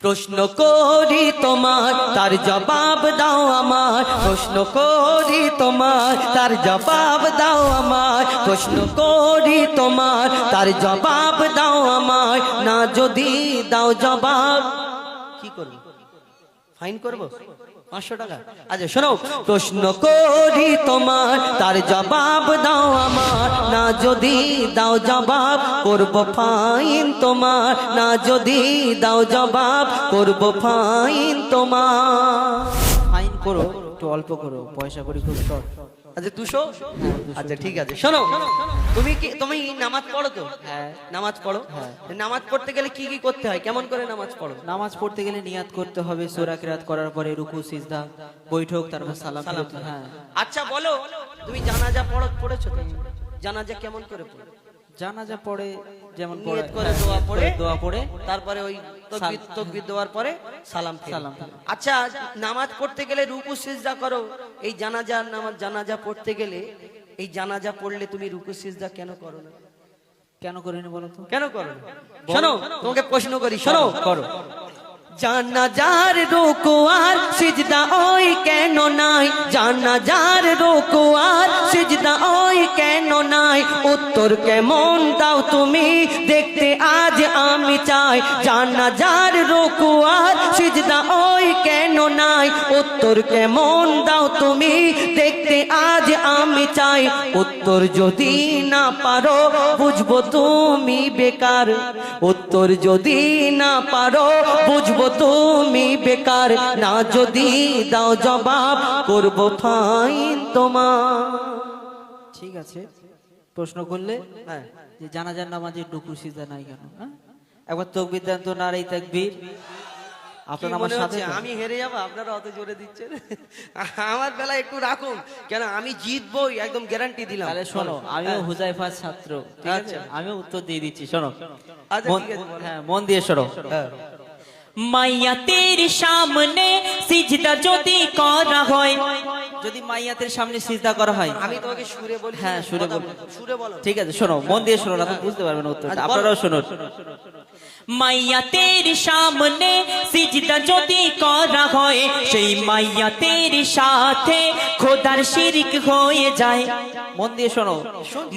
প্রশ্ন করি তোমার তার জবাব দাও আমার, প্রশ্ন করি তোমার তার জবাব দাও আমার, প্রশ্ন করি তোমার তার জবাব দাও আমার। না যদি দাও জবাব কি করব? ফাইন করব 500 টাকা। আচ্ছা শোনো, প্রশ্ন করি তোমার তার জবাব দাও আমার, না যদি দাও জবাব করব ফাইন তোমার, না যদি দাও জবাব করব ফাইন তোমার। ফাইন করো, একটু অল্প করো, পয়সা করি খুব শর্ট। আচ্ছা 200? আচ্ছা ঠিক আছে। শোনো, তুমি নামাজ পড়ো তো? হ্যাঁ নামাজ পড়ো। হ্যাঁ। নামাজ পড়তে গেলে কি কি করতে হয়, কেমন করে নামাজ পড়ো? নামাজ পড়তে গেলে নিয়াত করতে হবে, সূরা কিরাত করার পরে রুকু সিজদা বৈঠক, তারপর সালাম। হ্যাঁ। আচ্ছা বলো, তুমি জানাজা পড়েছো তো? জানাজা কেমন করে পড়ো? জানাজা পড়ে যেমন নিয়ত করে দোয়া পড়ে তারপরে ওই তাকবীর দেওয়ার পরে সালাম সালাম। আচ্ছা নামাজ পড়তে গেলে রুকু সিজদা করো, এই জানাজার নামাজ জানাজা পড়তে গেলে এই জানাজা পড়লে তুমি রুকু সিজদা কেন করো না? কেন করিনি বলো তো? কেন করো না? শোনো, তোমাকে প্রশ্ন করি, শোনো। করো। জানাজার রুকু আর সিজদা ওই কেন নাই? জানাজার রুকু আর সিজদা ওই কেন নাই? উত্তর কেমন দাও তুমি দেখতে আজ আমি চাই। জানাজার রুকু আর সিজদা ওই কেন নাই? উত্তর কেমন দাও তুমি দেখতে আজ আমি চাই। উত্তর যদি না পারো বুঝবো তুমি বেকার, উত্তর যদি না পারো বুঝবো তুমি বেকার, না যদি দাও জবাব করব ফাইন তোমার। ঠিক আছে, প্রশ্ন করলে হ্যাঁ, যে জানাজার নামাজে রুকু সিজদা নাই কেন? হ্যাঁ, একবার তাকবীর দেন তো, নারে তাকবীর। আপনারা আমার সাথে তো? আমি হেরে যাবো, আপনারা অত জোরে দিচ্ছেন। আমার বেলা একটু রাখুন, কেন আমি জিতবই, একদম গ্যারান্টি দিলাম। তাহলে শোনো, আমিও হুজাইফার ছাত্র, ঠিক আছে? আমিও উত্তর দিয়ে দিচ্ছি, শোনো। হ্যাঁ, মন দিয়ে শোনো। মাইয়াতের সামনে সিজদা যদি করা হয়, যদি মাইয়াতের সামনে সিজদা করা হয়, আমি তোমাকে সুরে বলি। হ্যাঁ, সুরে বলো। সুরে বলো। ঠিক আছে, শোনো, মন দিয়ে শোনো, না তো বুঝতে পারবেন উত্তরটা। আচ্ছা, আপনারাও শুনুন। মাইয়াতের সামনে সিজদা যদি করা হয়, সেই মাইয়াতের সাথে খোদার শিরক হয়ে যায়। মন দিয়ে শোনো।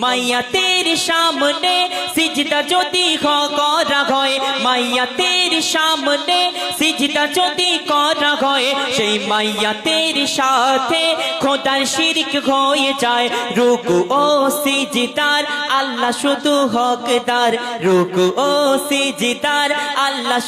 মাইয়াতের সামনে সিজদা যদি করা হয়, মাইয়াতের সামনে সিজদা যদি করা হয়, সেই মাইয়াতের সাথে খোদার শিরক হয়ে যায়। রুকু ও সিজদার আল্লাহ শুধু হকদার, রুকু ও সিজদার আল্লাহ